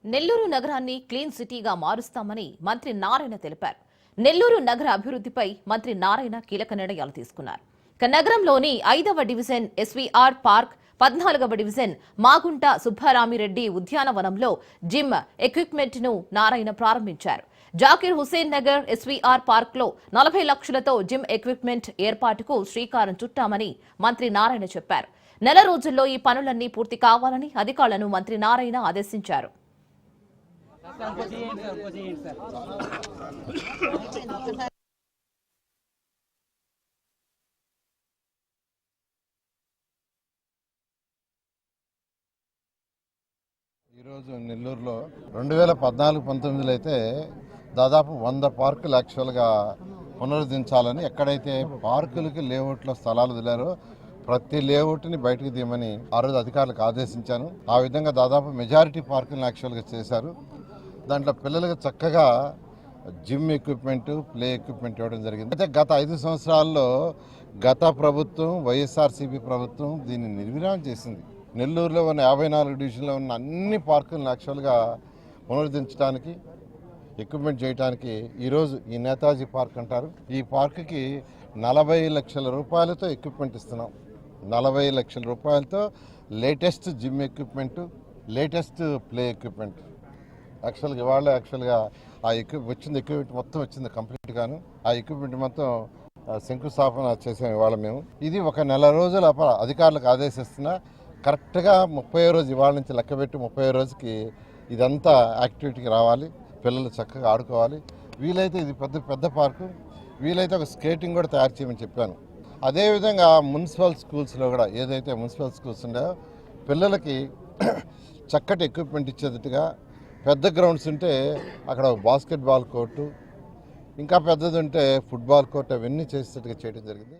నెల్లూరు నగరాన్ని క్లీన్ సిటీగా మారుస్తామని మంత్రి నారాయణ తెలిపారు. నెల్లూరు నగర అభివృద్ధిపై మంత్రి నారాయణ కీలక నిర్ణయాలు తీసుకున్నారు. నగరంలోని 5వ డివిజన్ ఎస్వీఆర్ పార్క్, 14వ డివిజన్ మాగుంట సుబ్బారామిరెడ్డి ఉద్యానవనంలో జిమ్ ఎక్విప్మెంట్ ను నారాయణ ప్రారంభించారు. జాకీర్ హుసేన్ నగర్ ఎస్వీఆర్ పార్క్ లో 40 లక్షలతో జిమ్ ఎక్విప్మెంట్ ఏర్పాటుకు శ్రీకారం చుట్టామని మంత్రి నారాయణ చెప్పారు. నెల రోజుల్లో ఈ పనులన్నీ పూర్తి కావాలని అధికారులను మంత్రి నారాయణ ఆదేశించారు. ఈరోజు నెల్లూరులో 2014-19లో అయితే దాదాపు 100 పార్కులు యాక్చువల్గా పునరుద్ధరించాలని, ఎక్కడైతే పార్కులకి లేఅవుట్లో స్థలాలు వదిలారో ప్రతి లేఅవుట్ని బయటకు తీయమని ఆ రోజు అధికారులకు ఆదేశించాను. ఆ విధంగా దాదాపు మెజారిటీ పార్కులను యాక్చువల్గా చేశారు. దాంట్లో పిల్లలకు చక్కగా జిమ్ ఎక్విప్మెంట్, ప్లే ఎక్విప్మెంట్ ఇవ్వడం జరిగింది. అయితే గత 5 సంవత్సరాల్లో గత ప్రభుత్వం, వైఎస్ఆర్సీపీ ప్రభుత్వం దీన్ని నిర్వీర్యం చేసింది. నెల్లూరులో ఉన్న 54 డివిజన్లో ఉన్న అన్ని పార్కులను యాక్చువల్గా పునరుద్ధరించడానికి, ఎక్విప్మెంట్ చేయడానికి ఈరోజు ఈ నేతాజీ పార్క్ అంటారు, ఈ పార్కుకి 40 లక్షల రూపాయలతో ఎక్విప్మెంట్ ఇస్తున్నాం. 40 లక్షల రూపాయలతో latest gym equipment, latest play equipment యాక్చువల్గా ఇవాళ ఆ ఎక్విప్మెంట్ మొత్తం వచ్చింది కంప్లీట్గాను. ఆ ఎక్విప్మెంట్ మొత్తం శంకుస్థాపన చేసాం ఇవాళ మేము. ఇది ఒక నెల రోజుల అధికారులకు ఆదేశిస్తున్నా, కరెక్ట్గా 30వ రోజు ఇవాళ నుంచి లెక్కబెట్టి 30వ రోజుకి ఇదంతా యాక్టివిటీకి రావాలి. పిల్లలు చక్కగా ఆడుకోవాలి. వీలైతే ఇది పెద్ద పార్కు, వీలైతే ఒక స్కేటింగ్ కూడా తయారు చేయమని చెప్పాను. అదేవిధంగా మున్సిపల్ స్కూల్స్లో కూడా ఏదైతే మున్సిపల్ స్కూల్స్ ఉన్నాయో పిల్లలకి చక్కటి ఎక్విప్మెంట్ ఇచ్చేటట్టుగా, పెద్ద గ్రౌండ్స్ ఉంటే అక్కడ బాస్కెట్బాల్ కోర్టు, ఇంకా పెద్దది ఉంటే ఫుట్బాల్ కోర్టు, అవన్నీ చేసేటట్టుగా చేయడం జరిగింది.